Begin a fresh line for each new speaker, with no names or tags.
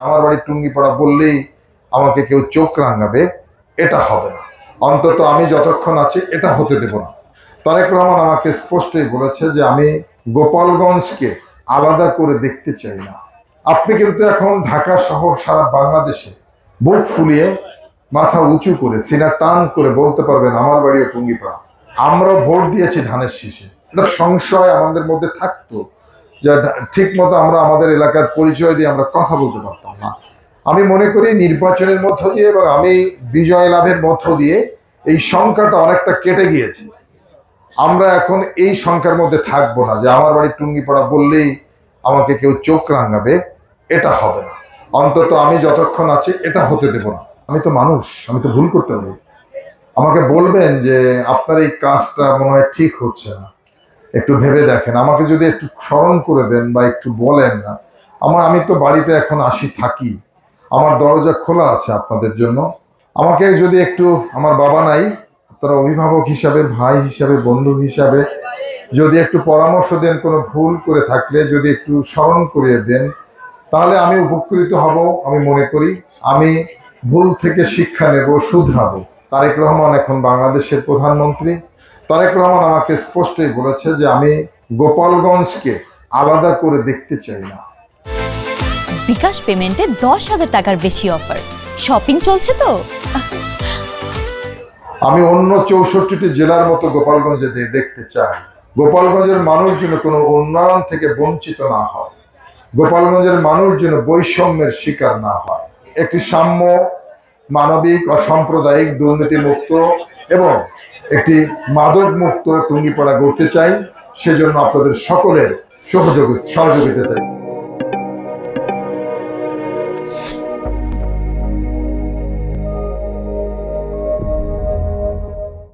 আমার বাড়ি টুঙ্গিপাড়া বললেই আমাকে কেউ চোখ রাঙাবে, এটা হবে না। অন্তত আমি যতক্ষণ আছি এটা হতে দেব না। তারেক রহমান আমাকে স্পষ্টই বলেছে যে আমি গোপালগঞ্জকে আলাদা করে দেখতে চাই না। আপনি কিন্তু এখন ঢাকা সহ সারা বাংলাদেশে বুক ফুলিয়ে মাথা উঁচু করে সিনা টান করে বলতে পারবেন আমার বাড়িও টুঙ্গিপাড়া। আমরা ভোট দিয়েছি ধানের শীষে। এটা সংশয় আমাদের মধ্যে থাকতো যে ঠিক মতো আমরা আমাদের এলাকার পরিচয় দিয়ে আমরা কথা বলতে পারতাম না। আমি মনে করি নির্বাচনের মধ্য দিয়ে এবং আমি বিজয় লাভের মধ্য দিয়ে এই সংখ্যাটা অনেকটা কেটে গিয়েছে। আমরা এখন এই সংখ্যার মধ্যে থাকবো না যে আমার বাড়ি টুঙ্গিপাড়া বললেই আমাকে কেউ চোখ রাঙাবে, এটা হবে না। অন্তত আমি যতক্ষণ আছি এটা হতে দেব না। আমি তো মানুষ, আমি তো ভুল করতে পারি। আমাকে বলবেন যে আপনার এই কাজটা মনে হয় ঠিক হচ্ছে না, একটু ভেবে দেখেন। আমাকে যদি একটু স্মরণ করে দেন বা একটু বলেন না। আমি তো বাড়িতে এখন আসি থাকি, আমার দরজা খোলা আছে আপনাদের জন্য। আমাকে যদি একটু, আমার বাবা নাই, আপনারা অভিভাবক হিসাবে, ভাই হিসাবে, বন্ধু হিসাবে যদি একটু পরামর্শ দেন, কোনো ভুল করে থাকলে যদি একটু স্মরণ করিয়ে দেন, তাহলে আমি উপকৃত হব। আমি মনে করি আমি ভুল থেকে শিক্ষা নেব, শুধরাবো। তারেক রহমান এখন বাংলাদেশের প্রধানমন্ত্রী। তারেক রহমান আমাকে স্পষ্টই বলেছে যে আমি গোপালগঞ্জকে আলাদা করে দেখতে চাই না।
বিকাশ পেমেন্টে 10,000 টাকার বেশি অফার, শপিং চলছে তো।
আমি অন্য 64টি জেলার মতো গোপালগঞ্জে দেখতে চাই। গোপালগঞ্জের মানুষ যেন কোনো উন্নয়ন থেকে বঞ্চিত না হয়, গোপালগঞ্জের মানুষ যেন বৈষম্যের শিকার না হয়। একটি সাম্য, মানবিক ও সাম্প্রদায়িক, দুর্নীতিমুক্ত এবং একটি মাদক মুক্ত টুঙ্গিপাড়া গড়তে চাই। সেজন্য আপনাদের সকলের সহযোগিতা চাই।